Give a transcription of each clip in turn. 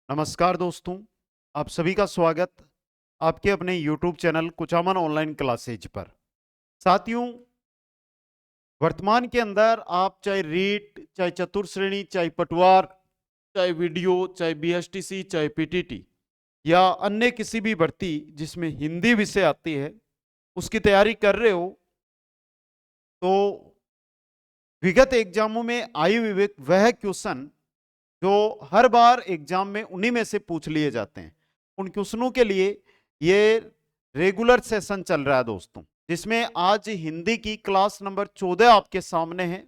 नमस्कार दोस्तों, आप सभी का स्वागत आपके अपने YouTube channel Kuchaman online classes पर। साथियों, वर्तमान के अंदर आप चाहे रीट, चाहे चतुर्श्रेणी, चाहे पटवार, चाहे वीडियो, चाहे बीएसटीसी, चाहे पीटीटी या अन्य किसी भी भर्ती जिसमें हिंदी विषय आती है, उसकी तैयारी कर रहे हो तो विगत एग्जामों में आए हुए वह क्वेश्चन जो हर बार एग्जाम में उन्हीं में से पूछ लिए जाते हैं, उन क्वेश्चनों के लिए ये रेगुलर सेशन चल रहा है दोस्तों, जिसमें आज हिंदी की क्लास नंबर 14 आपके सामने है।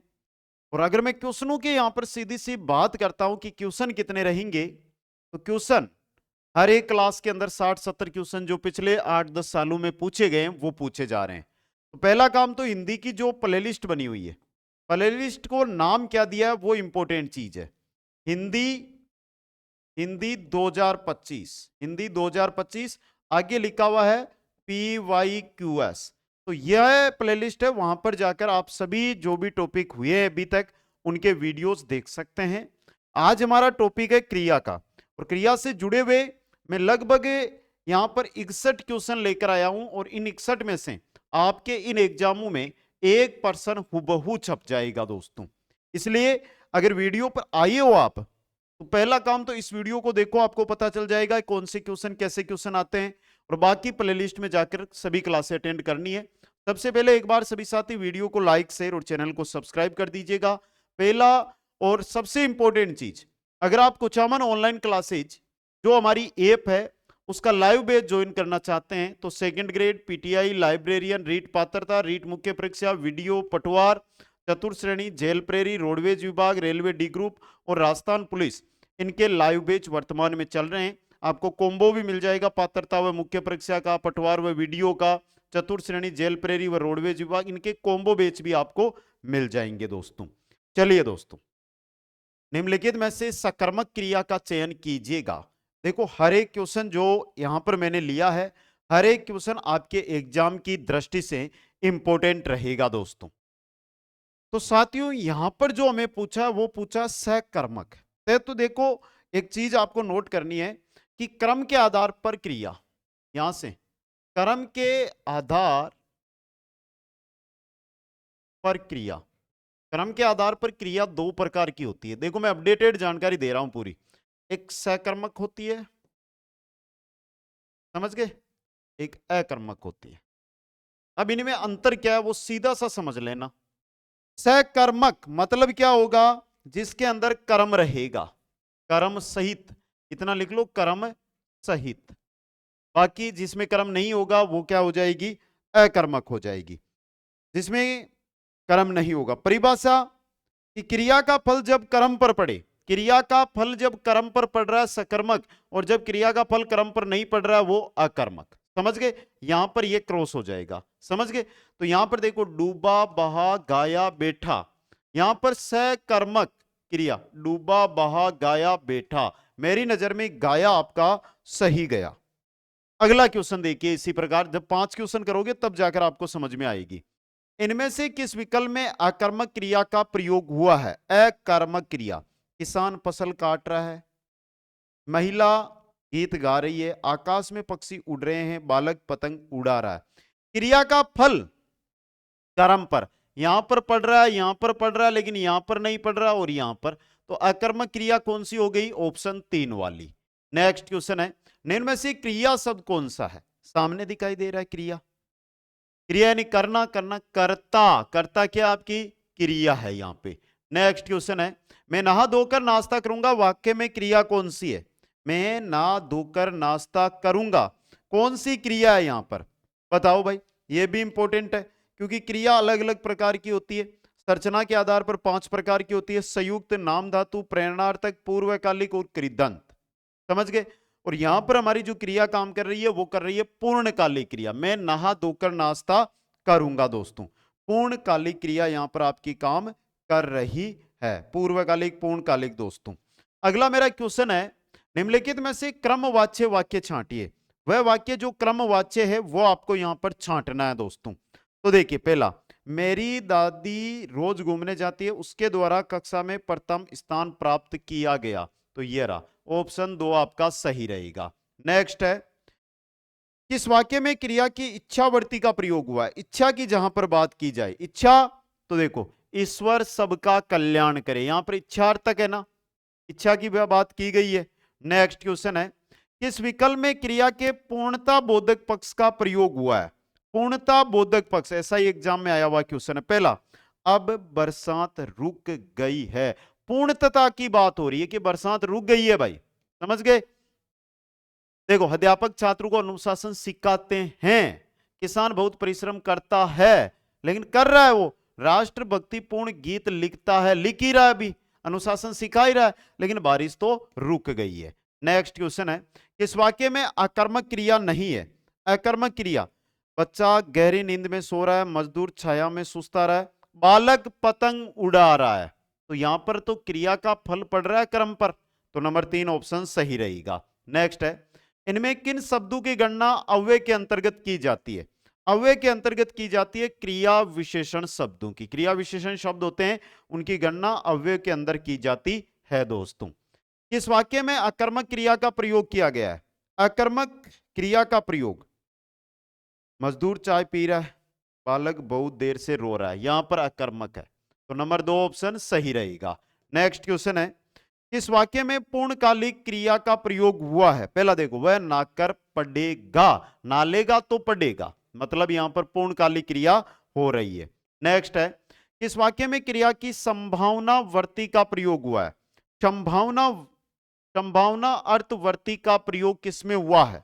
और अगर मैं क्वेश्चनों की यहां पर सीधी सी बात करता हूं कि क्वेश्चन कितने रहेंगे, तो क्वेश्चन हर एक क्लास के अंदर 60-70 क्वेश्चन जो पिछले 8-10 सालों में पूछे गए हैं वो पूछे जा रहे हैं। तो पहला काम तो हिंदी की जो प्लेलिस्ट बनी हुई है, प्लेलिस्ट को नाम क्या दिया है वो इंपॉर्टेंट चीज है। हिंदी हिंदी 2025, हिंदी 2025 आगे लिखा हुआ है PYQS। तो यह प्लेलिस्ट है, वहां पर जाकर आप सभी जो भी टॉपिक हुए हैं अभी तक उनके वीडियोस देख सकते हैं। आज हमारा टॉपिक है क्रिया का, और क्रिया से जुड़े हुए मैं लगभग यहां पर 61 क्वेश्चन लेकर आया हूं, और इन 61 में से आपके इन एग्जामों में 1% हुबहू छप जाएगा दोस्तों। इसलिए अगर वीडियो पर आए हो आप, तो पहला काम तो इस वीडियो को देखो, आपको पता चल जाएगा कौन से क्वेश्चन कैसे क्वेश्चन आते हैं, और बाकी प्लेलिस्ट में जाकर सभी क्लासें अटेंड करनी है। सबसे पहले एक बार सभी साथी वीडियो को लाइक शेयर और चैनल को सब्सक्राइब कर दीजिएगा। पहला और सबसे इंपॉर्टेंट चीज, अगर आप कुचामन ऑनलाइन क्लासेज जो हमारी ऐप है उसका लाइव बैच ज्वाइन करना चाहते हैं, तो second grade, PTI, librarian, REET पात्रता, रीट मुख्य परीक्षा, वीडियो, पटवार, चतुर्श्रेणी, जेल प्रेरी, रोडवेज विभाग, रेलवे डी ग्रुप और राजस्थान पुलिस, इनके लाइव बैच वर्तमान में चल रहे हैं। आपको कॉम्बो भी मिल जाएगा पात्रता व मुख्य परीक्षा का, पटवार व वीडियो का, चतुर्श्रेणी, जेल प्रेरी व रोडवेज विभाग, इनके कॉम्बो बैच भी आपको मिल जाएंगे दोस्तों। चलिए दोस्तों, निम्नलिखित में से सकर्मक क्रिया का चयन कीजिएगा। देखो, हर एक क्वेश्चन जो यहां पर मैंने लिया है, हर एक क्वेश्चन आपके एग्जाम की दृष्टि से इंपॉर्टेंट रहेगा दोस्तों। तो साथियों, यहां पर जो हमें पूछा वो पूछा सकर्मक। तो देखो, एक चीज आपको नोट करनी है कि क्रम के आधार पर क्रिया, यहां से क्रम के आधार पर क्रिया, क्रम के आधार पर क्रिया दो प्रकार की होती है। देखो, मैं अपडेटेड जानकारी दे रहा हूं पूरी। एक सकर्मक होती है, समझ गए, एक अकर्मक होती है। अब इनमें अंतर क्या है वो सीधा सा समझ लेना। सकर्मक मतलब क्या होगा, जिसके अंदर कर्म रहेगा, कर्म सहित, इतना लिख लो, कर्म सहित। बाकी जिसमें कर्म नहीं होगा वो क्या हो जाएगी, अकर्मक हो जाएगी। जिसमें कर्म नहीं होगा, परिभाषा कि क्रिया का फल जब कर्म पर पड़े, क्रिया का फल जब कर्म पर पड़ रहा है सकर्मक, और जब क्रिया का फल कर्म पर नहीं पड़ रहा है वो अकर्मक। समझ गए, यहां पर ये क्रॉस हो जाएगा, समझ गए। तो यहां पर देखो, डूबा, बहा, गाया, बैठा, यहां पर सकर्मक क्रिया, डूबा, बहा, गाया, बैठा, मेरी नजर में गाया आपका सही गया। अगला क्वेश्चन देखिए इसी प्रकार, जब 5 क्वेश्चन करोगे तब जाकर आपको समझ में आएगी। इनमें से किस विकल्प में अकर्मक क्रिया का प्रयोग हुआ है। अकर्मक क्रिया, किसान फसल काट रहा है, महिला गीत गा रही है, आकाश में पक्षी उड़ रहे हैं, बालक पतंग उड़ा रहा है। क्रिया का फल कर्म पर, यहां पर पड़ रहा है, यहां पर पड़ रहा है, लेकिन यहां पर नहीं पड़ रहा और यहां पर, तो अकर्मक क्रिया कौन सी हो गई, ऑप्शन 3 वाली। नेक्स्ट क्वेश्चन है, निम्न में से क्रिया शब्द कौन सा है, सामने दिखाई दे रहा है क्रिया, क्रिया यानी करना, करना, कर्ता, कर्ता क्या आपकी क्रिया है यहां पे। नेक्स्ट क्वेश्चन है, मैं नहा धोकर नाश्ता करूंगा, वाक्य में क्रिया कौन सी है, मैं नहा धोकर नाश्ता करूंगा, कौन सी क्रिया है यहां पर, बताओ भाई। ये भी इंपॉर्टेंट है, क्योंकि क्रिया अलग अलग प्रकार की होती है। संरचना के आधार पर 5 प्रकार की होती है, संयुक्त, नाम धातु, प्रेरणार्थक, पूर्वकालिक और कृदंत। समझ गए। और यहां पर हमारी जो क्रिया काम कर रही है वो कर रही है पूर्णकालिक क्रिया, मैं नहा धोकर नाश्ता करूंगा दोस्तों। पूर्णकालिक क्रिया यहां पर आपकी काम कर रही है, पूर्वकालिक, पूर्णकालिक दोस्तों। अगला मेरा क्वेश्चन है, निम्नलिखित में से क्रमवाच्य वाक्य छांटिए। वह वाक्य जो क्रमवाच्य है वो आपको यहां पर छांटना है दोस्तों। तो देखिए, पहला, मेरी दादी रोज घूमने जाती है, उसके द्वारा कक्षा में प्रथम स्थान प्राप्त किया गया, तो ये रहा, ऑप्शन 2 आपका सही रहेगा। नेक्स्ट है, किस वाक्य में क्रिया की इच्छावर्ती का प्रयोग हुआ है? इच्छा की जहां पर बात की जाए, इच्छा तो देखो ईश्वर सबका कल्याण करे, यहां पर इच्छार्थक है ना, इच्छा की बात की गई है। नेक्स्ट क्वेश्चन है, किस विकल्प में क्रिया के पूर्णता बोधक पक्ष का प्रयोग हुआ है? पूर्णता बोधक पक्ष ऐसा ही एग्जाम में आया हुआ क्वेश्चन है। पहला, अब बरसात रुक गई है, पूर्णता की बात हो रही है कि बरसात रुक गई है भाई, समझ गए? देखो, अध्यापक छात्रों को अनुशासन सिखाते हैं, किसान बहुत परिश्रम करता है, लेकिन कर रहा है वो राष्ट्रभक्ति पूर्ण गीत लिखता है, लिख ही रहा है, अभी अनुशासन सिखा ही रहा है, लेकिन बारिश तो रुक गई है। नेक्स्ट क्वेश्चन है, किस वाक्य में आकर्मक क्रिया नहीं है? आकर्मक क्रिया, बच्चा गहरी नींद में सो रहा है, मजदूर छाया में सुस्ता रहा है, बालक पतंग उड़ा रहा है, तो यहां पर तो क्रिया का फल पड़ रहा है कर्म पर, तो नंबर 3 ऑप्शन सही रहेगा। नेक्स्ट है, इनमें किन शब्दों की गणना अव्यय के अंतर्गत की जाती है? अव्यय के अंतर्गत की जाती है क्रिया विशेषण शब्दों की, क्रिया विशेषण शब्द होते हैं उनकी गणना अव्यय के अंदर की जाती है दोस्तों। किस वाक्य में अकर्मक क्रिया का प्रयोग किया गया है? अकर्मक क्रिया का प्रयोग, मजदूर चाय पी रहा है, बालक बहुत देर से रो रहा है, यहां पर अकर्मक है, तो नंबर 2 ऑप्शन सही रहेगा। नेक्स्ट क्वेश्चन है, किस वाक्य में पूर्णकालिक क्रिया का प्रयोग हुआ है? पहला देखो, वह नाकर पढ़ेगा, नालेगा तो पढ़ेगा, मतलब यहां पर पूर्णकालिक क्रिया हो रही है। नेक्स्ट है, किस वाक्य में क्रिया की संभावनावर्ती का प्रयोग हुआ है? संभावना, संभावना अर्थवर्ती का प्रयोग किसमें हुआ है?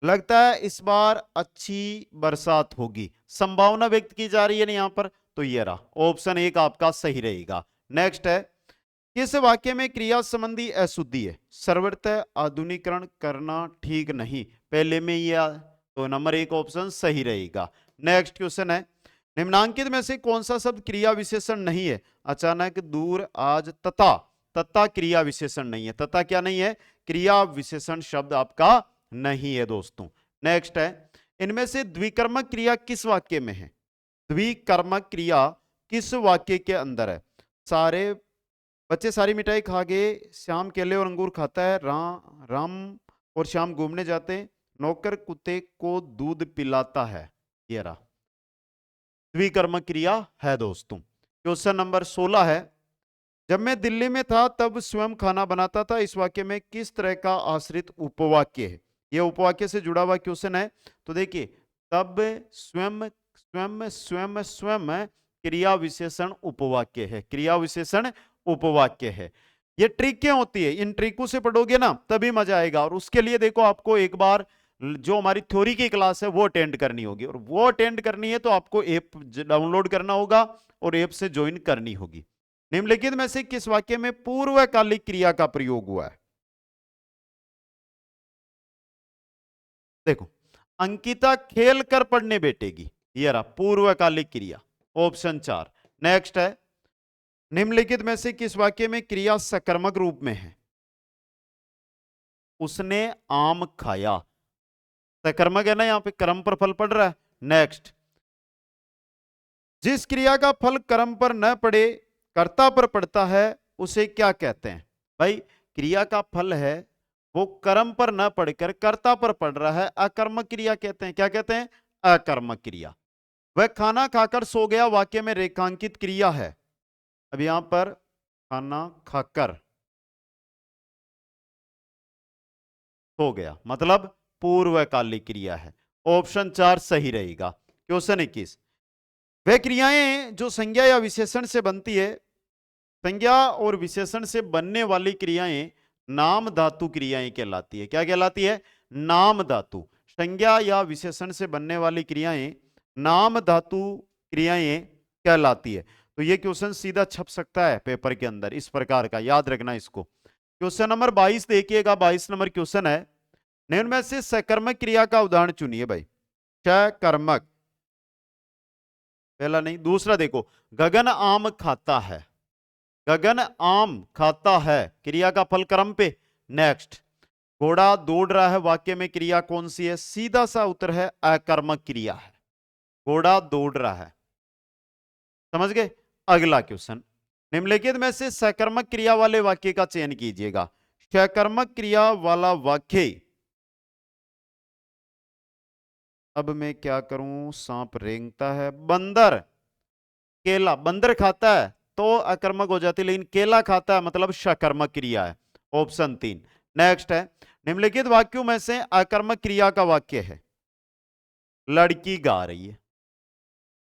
लगता है इस बार अच्छी बरसात होगी, संभावना व्यक्त की जा रही है ना यहां पर, तो ये रहा, ऑप्शन 1 आपका सही रहेगा। नेक्स्ट है, किस वाक्य में क्रिया संबंधी अशुद्धि है? सर्वतः आधुनिकीकरण करना ठीक नहीं, पहले में ही तो नंबर 1 ऑप्शन सही रहेगा। नेक्स्ट क्वेश्चन है, निम्नांकित में से कौन सा शब्द क्रिया विशेषण नहीं है? अचानक, दूर, आज, तथा। तथा क्रिया विशेषण नहीं है, तथा क्या नहीं है? क्रिया विशेषण शब्द आपका नहीं है दोस्तों। नेक्स्ट है, इनमें से द्विकर्मक क्रिया किस वाक्य में है? द्विकर्मक क्रिया किस वाक्य के अंदर है? सारे बच्चे सारी मिठाई खा गए, श्याम केले और अंगूर खाता है, राम और श्याम घूमने जाते हैं, नौकर कुत्ते को दूध पिलाता है, ये रहा, द्विकर्मक क्रिया है दोस्तों। क्वेश्चन नंबर 16 है, जब मैं दिल्ली में था तब स्वयं खाना बनाता था, इस वाक्य में किस तरह का आश्रित उपवाक्य है? यह उपवाक्य से जुड़ा हुआ क्वेश्चन है, तो देखिए, तब स्वयं स्वयं स्वयं स्वयं क्रिया विशेषण उपवाक्य है, क्रिया विशेषण उपवाक्य है। ये ट्रिक क्या होती है, इन ट्रिकों से पढ़ोगे ना तभी मजा आएगा, और उसके लिए देखो आपको एक बार जो हमारी थ्योरी की क्लास है वो अटेंड करनी होगी, और वो अटेंड करनी है तो आपको ऐप डाउनलोड करना होगा और ऐप से ज्वाइन करनी होगी। निम्नलिखित में से किस वाक्य में पूर्वकालिक क्रिया का प्रयोग हुआ है? देखो, अंकिता खेल कर पढ़ने बैठेगी, ये रहा पूर्वकालिक क्रिया, ऑप्शन 4। नेक्स्ट है, निम्नलिखित में से किस वाक्य में क्रिया सकर्मक रूप में है? उसने आम खाया, सकर्मक है ना, यहां पे कर्म पर फल पड़ रहा है। नेक्स्ट, जिस क्रिया का फल कर्म पर न पड़े कर्ता पर पड़ता है उसे क्या कहते हैं? भाई, क्रिया का फल है वो कर्म पर न पड़कर कर्ता पर पड़ रहा है, अकर्मक क्रिया कहते हैं। क्या कहते हैं? अकर्मक क्रिया। वह खाना खाकर सो गया वाक्य में रेखांकित क्रिया है, अब यहां पर खाना खाकर सो गया मतलब पूर्वकालिक क्रिया है, ऑप्शन 4 सही रहेगा। क्वेश्चन 21, वह क्रियाएं जो संज्ञा या विशेषण से बनती है, संज्ञा और विशेषण से बनने वाली क्रियाएं नाम धातु क्रियाएं कहलाती है। क्या कहलाती है? नाम धातु। संज्ञा या विशेषण से बनने वाली क्रियाएं नाम धातु क्रियाएं कहलाती है। तो ये क्वेश्चन सीधा छप सकता है पेपर के अंदर, इस प्रकार का याद रखना इसको। क्वेश्चन नंबर 22 देखिएगा, 22 नंबर क्वेश्चन है, निम्न में से सकर्मक क्रिया का उदाहरण चुनिए भाई। सकर्मक, पहला नहीं, दूसरा देखो, गगन आम खाता है, गगन आम खाता है, क्रिया का फल कर्म पे। नेक्स्ट, घोड़ा दौड़ रहा है वाक्य में क्रिया कौन सी है? सीधा सा उत्तर है अकर्मक क्रिया है, घोड़ा दौड़ रहा है। समझ गए? अगला क्वेश्चन, निम्नलिखित में से सकर्मक क्रिया वाले वाक्य का चयन कीजिएगा। सकर्मक क्रिया वाला वाक्य, अब मैं क्या करूं, सांप रेंगता है, बंदर केला, बंदर खाता है तो अकर्मक हो जाती है, लेकिन केला खाता है मतलब सकर्मक क्रिया है। ऑप्शन 3। नेक्स्ट है, निम्नलिखित वाक्यों में से अकर्मक क्रिया का वाक्य है, लड़की गा रही है,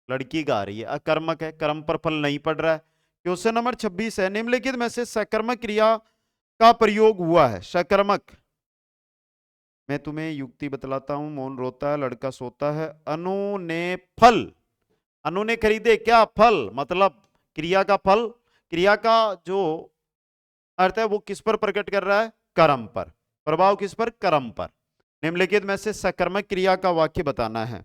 लड़की गा रही है, अकर्मक है, कर्म पर फल नहीं पड़ रहा है। क्वेश्चन नंबर 26 है, निम्नलिखित में से सकर्मक क्रिया का प्रयोग हुआ है, सकर्मक। मैं तुम्हें युक्ति बतलाता हूं। मोहन रोता है, लड़का सोता है, अनु ने फल, अनु ने खरीदे क्या, फल, मतलब क्रिया का फल, क्रिया का जो अर्थ है वो किस पर प्रकट कर रहा है, कर्म पर, प्रभाव किस पर, कर्म पर। निम्नलिखित में से सकर्मक क्रिया का वाक्य बताना है।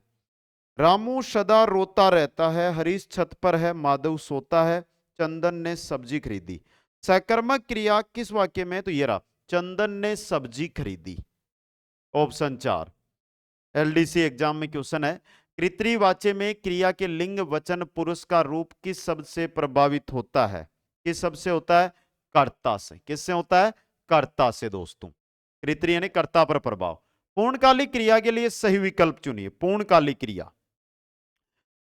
रामू सदा रोता रहता है, हरीश छत पर है, माधव सोता है, चंदन ने सब्जी खरीदी। सकर्मक क्रिया किस वाक्य में है, तो ये रहा, चंदन ने सब्जी खरीदी। ऑप्शन 4। एलडीसी एग्जाम में क्वेश्चन है, कृतवाच्य में क्रिया के लिंग वचन पुरुष का रूप किस शब्द से प्रभावित होता है, किस शब्द से होता है, कर्ता से। किससे होता है, कर्ता से दोस्तों। कृतरी यानी कर्ता पर प्रभाव। पूर्णकालिक क्रिया के लिए सही विकल्प चुनिए, पूर्णकालिक क्रिया।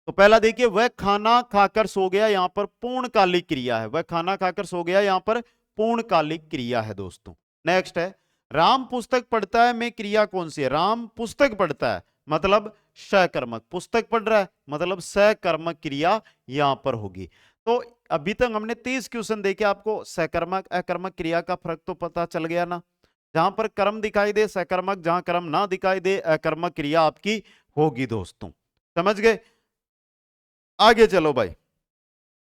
तो पहला देखिए, वह खाना खाकर सो गया, यहां पर पूर्णकालिक क्रिया है, वह खाना खाकर सो गया, यहां पर पूर्णकालिक क्रिया है दोस्तों। नेक्स्ट है, राम पुस्तक पढ़ता है में क्रिया कौन सी है, राम पुस्तक पढ़ता है मतलब सकर्मक, पुस्तक पढ़ रहा है मतलब सकर्मक क्रिया यहां पर होगी। तो अभी तक हमने 30 क्वेश्चन देखे, आपको सकर्मक अकर्मक क्रिया का फर्क तो पता चल गया ना। जहां पर कर्म दिखाई दे सकर्मक, जहां कर्म ना दिखाई दे अकर्मक क्रिया आपकी होगी दोस्तों, समझ गए। आगे चलो भाई,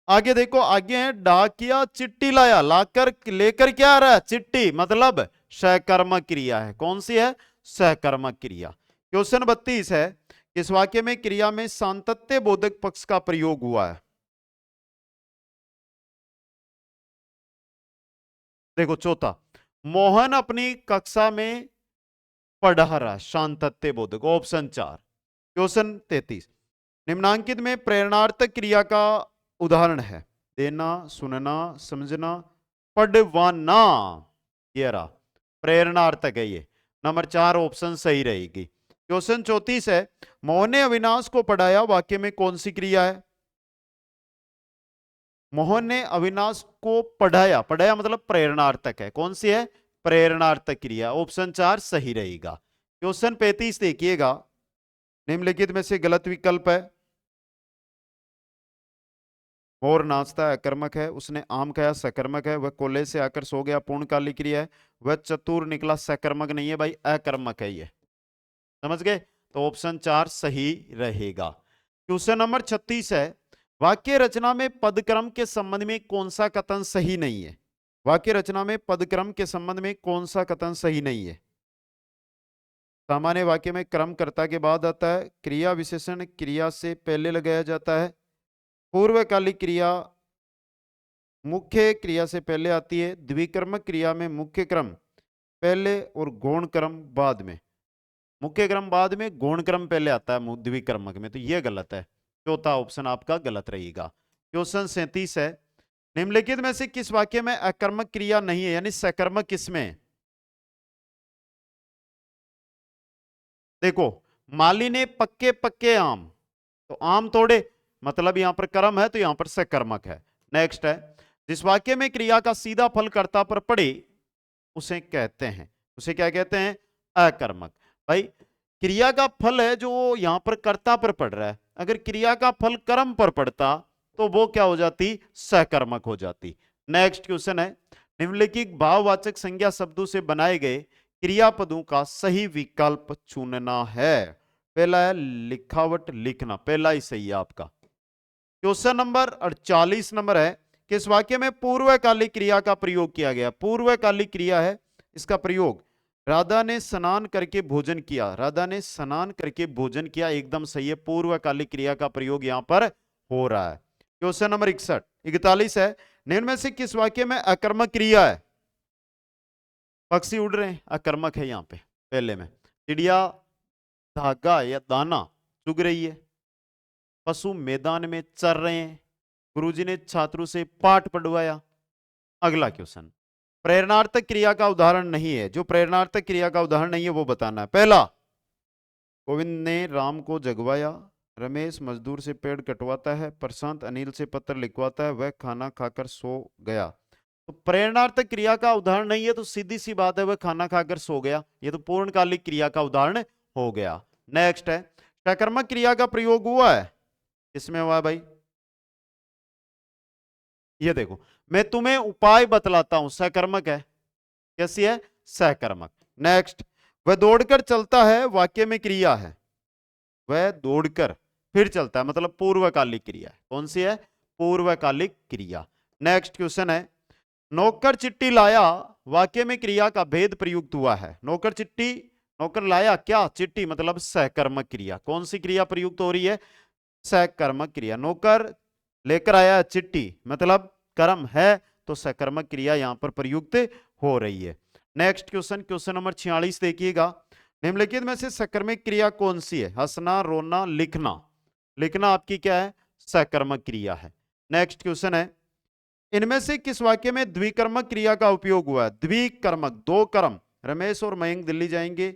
आगे देखो, आगे है, डाकिया चिट्ठी लाया, लाकर लेकर क्या आ रहा है, चिट्ठी, मतलब सकर्मक क्रिया है। कौन सी है, सकर्मक क्रिया। क्वेश्चन 32 है, इस वाक्य में क्रिया में सांतत्य बोधक पक्ष का प्रयोग हुआ है। देखो चौथा, मोहन अपनी कक्षा में पढ़ रहा, सांतत्य बोधक, ऑप्शन 4। क्वेश्चन 33, निम्नांकित में प्रेरणार्थक क्रिया का उदाहरण है, देना, सुनना, समझना, पढ़वाना, ये रहा प्रेरणार्थक है ये। नंबर 4 ऑप्शन सही रहेगी। क्वेश्चन 34 है, मोहन ने अविनाश को पढ़ाया, वाक्य में कौन सी क्रिया है, मोहन ने अविनाश को पढ़ाया, पढ़ाया मतलब प्रेरणार्थक है, कौन सी है, प्रेरणार्थक क्रिया, ऑप्शन 4 सही रहेगा। क्वेश्चन 35 देखिएगा, निम्नलिखित में से गलत विकल्प है, मोर नाचता है अकर्मक है, उसने आम खाया सकर्मक है, वह कोले से आकर सो गया पूर्णकालिक क्रिया है, वह चतुर निकला सकर्मक नहीं है भाई, अकर्मक है ये, समझ गए। तो ऑप्शन 4 सही रहेगा। क्वेश्चन नंबर 36 है, वाक्य रचना में पदक्रम के संबंध में कौन सा कथन सही नहीं है, वाक्य रचना में पदक्रम के संबंध में कौन सा कथन सही नहीं है। सामान्य वाक्य में क्रम कर्ता के बाद आता है, क्रिया विशेषण क्रिया से पहले लगाया जाता है, पूर्वकालिक क्रिया मुख्य क्रिया से पहले आती है, द्विकर्मक क्रिया में मुख्य क्रम पहले और गौण क्रम बाद में, मुख्य क्रम बाद में, गौण क्रम पहले आता है द्विकर्मक में, तो यह गलत है, चौथा ऑप्शन आपका गलत रहेगा। क्वेश्चन 37 है, निम्नलिखित में से किस वाक्य में अकर्मक क्रिया नहीं है, यानी सकर्मक किसमें है। देखो, माली ने पक्के पक्के आम, तो आम तोड़े मतलब यहां पर कर्म है, तो यहां पर सकर्मक है। नेक्स्ट है, जिस वाक्य में क्रिया का सीधा फल कर्ता पर पड़े उसे कहते हैं, उसे क्या कहते हैं, अकर्मक। भाई क्रिया का फल है जो यहां पर कर्ता पर पड़ रहा है, अगर क्रिया का फल कर्म पर पड़ता तो वो क्या हो जाती, सकर्मक हो जाती। नेक्स्ट क्वेश्चन है, निम्नलिखित भाववाचक संज्ञा शब्दों से बनाए गए क्रियापदों का सही विकल्प चुनना है। पहला है लिखावट, लिखना, पहला ही सही है आपका। क्वेश्चन नंबर 48 नंबर है, किस वाक्य में पूर्वकालिक क्रिया का प्रयोग किया गया, पूर्वकालिक क्रिया है, इसका प्रयोग, राधा ने स्नान करके भोजन किया, राधा ने स्नान करके भोजन किया, एकदम सही है, पूर्वकालिक क्रिया का प्रयोग यहां पर हो रहा है। क्वेश्चन नंबर 41 है, निम्न में से किस वाक्य में अकर्मक क्रिया है, पक्षी उड़ रहे हैं, अकर्मक है यहां पे पहले में, चिड़िया धागा या दाना चुग रही है, पशु मैदान में चर रहे हैं, गुरुजी ने छात्रों से पाठ पढ़वाया। अगला क्वेश्चन, प्रेरणार्थक क्रिया का उदाहरण नहीं है। जो प्रेरणार्थक क्रिया का उदाहरण नहीं है वो बताना है। पहला, गोविंद ने राम को जगवाया। रमेश मजदूर से पेड़ कटवाता है। प्रशांत अनिल से पत्र लिखवाता है। वह खाना खाकर सो गया। तो प्रेरणार्थक क्रिया का उदाहरण नहीं है तो सीधी सी बात है वह खाना खाकर सो गया, ये तो पूर्णकालिक क्रिया का उदाहरण हो गया। नेक्स्ट है, सकर्मक क्रिया का प्रयोग हुआ है। इसमें हुआ है भाई, ये देखो, मैं तुम्हें उपाय बतलाता हूं, सकर्मक है। कैसी है? सकर्मक। नेक्स्ट, वह दौड़कर चलता है, वाक्य में क्रिया है। वह दौड़कर फिर चलता है, मतलब पूर्वकालिक क्रिया है। कौन सी है? पूर्वकालिक क्रिया। नेक्स्ट क्वेश्चन है, नौकर चिट्ठी लाया, वाक्य में क्रिया का भेद प्रयुक्त हुआ है। नौकर चिट्ठी, नौकर लाया क्या? चिट्ठी, मतलब सहकर्मक क्रिया। कौन सी क्रिया प्रयुक्त हो रही है? सहकर्मक क्रिया। नौकर लेकर आया चिट्ठी, मतलब कर्म है, तो सहकर्मक क्रिया यहां पर प्रयुक्त हो रही है। नेक्स्ट क्वेश्चन, क्वेश्चन नंबर 46 देखिएगा। निम्नलिखित में से सकर्मक क्रिया कौन सी है? हंसना, रोना, लिखना। लिखना आपकी क्या है? सकर्मक क्रिया है। नेक्स्ट क्वेश्चन है, इनमें से किस वाक्य में द्विकर्मक क्रिया का उपयोग हुआ है? द्विकर्मक, दो कर्म। रमेश और मयंक दिल्ली जाएंगे।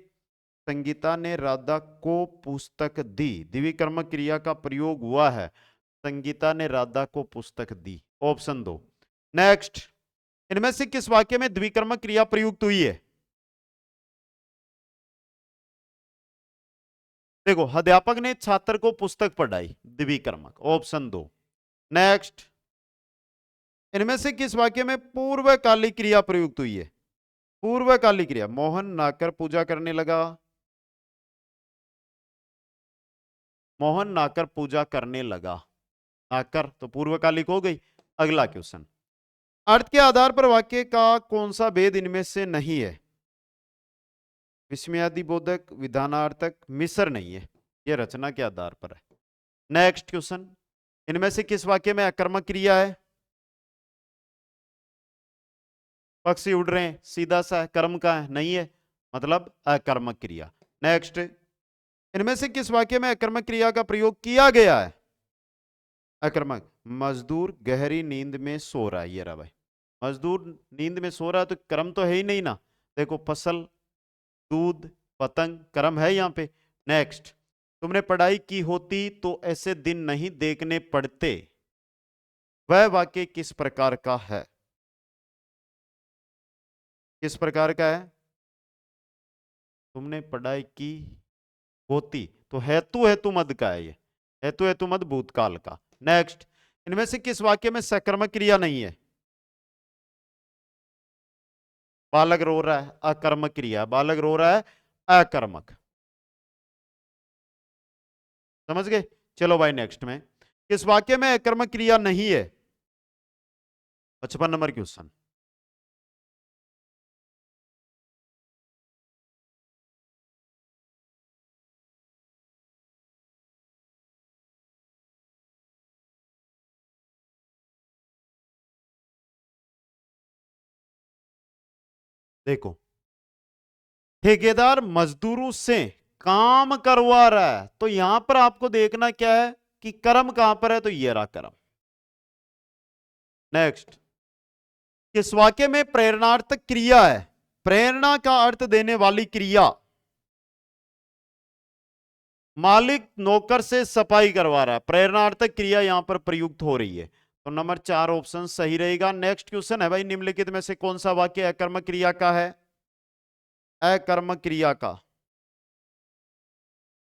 संगीता ने राधा को पुस्तक दी। द्विकर्मक क्रिया का प्रयोग हुआ है। संगीता ने राधा को पुस्तक दी। ऑप्शन 2। नेक्स्ट, इनमें से किस वाक्य में द्विकर्मक क्रिया प्रयुक्त हुई है? देखो, अध्यापक ने छात्र को पुस्तक पढ़ाई, द्विकर्मक। ऑप्शन 2। नेक्स्ट, इनमें से किस वाक्य में पूर्वकालिक क्रिया प्रयुक्त हुई है? पूर्वकालिक क्रिया, मोहन नहाकर पूजा करने लगा। मोहन नहाकर पूजा करने लगा, नहाकर तो पूर्वकालिक हो गई। अगला क्वेश्चन, अर्थ के आधार पर वाक्य का कौन सा भेद इनमें से नहीं है? विस्मयादि बोधक, विधानार्थक, मिश्र नहीं है, यह रचना के आधार पर है। नेक्स्ट क्वेश्चन, इनमें से किस वाक्य में अकर्मक क्रिया है? पक्षी उड़ रहे हैं, सीधा सा कर्म का है, नहीं है, मतलब अकर्मक क्रिया। नेक्स्ट, इनमें से किस वाक्य में अकर्मक क्रिया का प्रयोग किया गया है? अकर्मक, मजदूर गहरी नींद में सो रहा है। ये रहा भाई, मजदूर नींद में सो रहा है तो कर्म तो है ही नहीं ना। देखो, फसल, दूध, पतंग, कर्म है यहां पे। नेक्स्ट, तुमने पढ़ाई की होती तो ऐसे दिन नहीं देखने पड़ते। वह वाक्य किस प्रकार का है? किस प्रकार का है? तुमने पढ़ाई की होती, तो हेतु हेतु मद का है ये, हेतु हेतु मद भूतकाल का। नेक्स्ट, इनमें से किस वाक्य में सकर्मक क्रिया नहीं है? बालक रो रहा है, अकर्मक क्रिया। बालक रो रहा है, अकर्मक। समझ गए? चलो भाई, नेक्स्ट में किस वाक्य में अकर्मक क्रिया नहीं है? 55 नंबर क्वेश्चन। देखो, ठेकेदार मजदूरों से काम करवा रहा है, तो यहां पर आपको देखना क्या है कि कर्म कहां पर है, तो ये रहा कर्म। नेक्स्ट, किस वाक्य में प्रेरणार्थक क्रिया है? प्रेरणा का अर्थ देने वाली क्रिया। मालिक नौकर से सफाई करवा रहा है, प्रेरणार्थक क्रिया यहां पर प्रयुक्त हो रही है। तो नंबर 4 ऑप्शन सही रहेगा। नेक्स्ट क्वेश्चन है भाई, निम्नलिखित में से कौन सा वाक्य अकर्मक क्रिया का है? अकर्मक क्रिया का।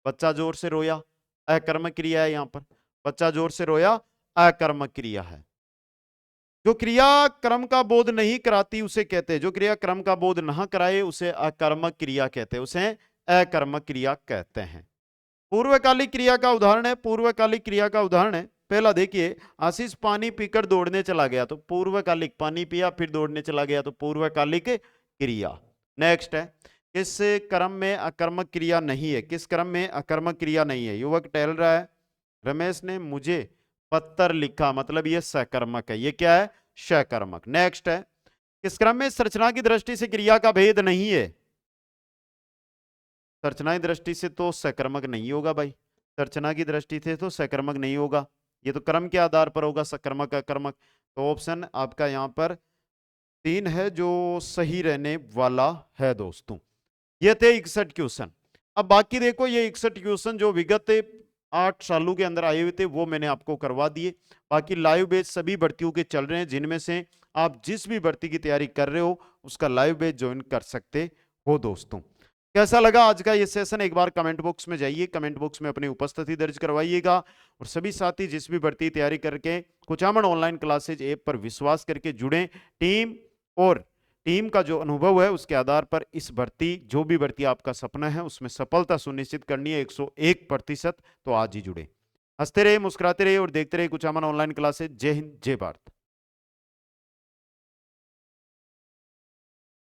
बच्चा जोर से रोया, अकर्मक क्रिया है यहां पर। बच्चा जोर से रोया, अकर्मक क्रिया है। जो क्रिया कर्म का बोध नहीं कराती उसे कहते हैं, जो क्रिया कर्म का बोध ना कराए उसे अकर्मक क्रिया कहते हैं, उसे अकर्मक क्रिया कहते हैं। पूर्वकालिक क्रिया का उदाहरण है, पूर्वकालिक क्रिया का उदाहरण है। पहला देखिए, आशीष पानी पीकर दौड़ने चला गया, तो पूर्वकालिक, पानी पिया फिर दौड़ने चला गया, तो पूर्वकालिक क्रिया। नेक्स्ट है, किस कर्म में अकर्मक क्रिया नहीं है? किस कर्म में अकर्मक क्रिया नहीं है? युवक टहल रहा है, रमेश ने मुझे पत्र लिखा, मतलब ये सकर्मक है। ये क्या है? सकर्मक। नेक्स्ट है, किस क्रम में संरचना की दृष्टि से क्रिया का भेद नहीं है? संरचना की दृष्टि से तो सकर्मक नहीं होगा भाई, संरचना की दृष्टि से तो सकर्मक नहीं होगा। ये तो क्रम के आधार पर होगा, सकर्मक अकर्मक। तो ऑप्शन आपका यहाँ पर 3 है जो सही रहने वाला है दोस्तों। ये थे 61 क्वेश्चन। अब बाकी देखो ये 61 क्वेश्चन जो विगत 8 सालों के अंदर आए हुए थे वो मैंने आपको करवा दिए। बाकी लाइव बैच सभी भर्तियों के चल रहे हैं, जिनमें से आप जिस भी भर्ती की तैयारी कर रहे हो उसका लाइव बैच ज्वाइन कर सकते हो दोस्तों। कैसा लगा आज का ये सेशन, एक बार कमेंट बॉक्स में जाइए, कमेंट बॉक्स में अपनी उपस्थिति दर्ज करवाइएगा। और सभी साथी जिस भी भर्ती तैयारी करके कुचामन ऑनलाइन क्लासेज ऐप पर विश्वास करके जुड़े, टीम का जो अनुभव है उसके आधार पर इस भर्ती, जो भी भर्ती आपका सपना है उसमें सफलता सुनिश्चित करनी है 101%, तो आज ही जुड़े। हंसते रहे, मुस्कुराते रहे और देखते रहे कुचामन ऑनलाइन क्लासेज। जय हिंद, जय भारत।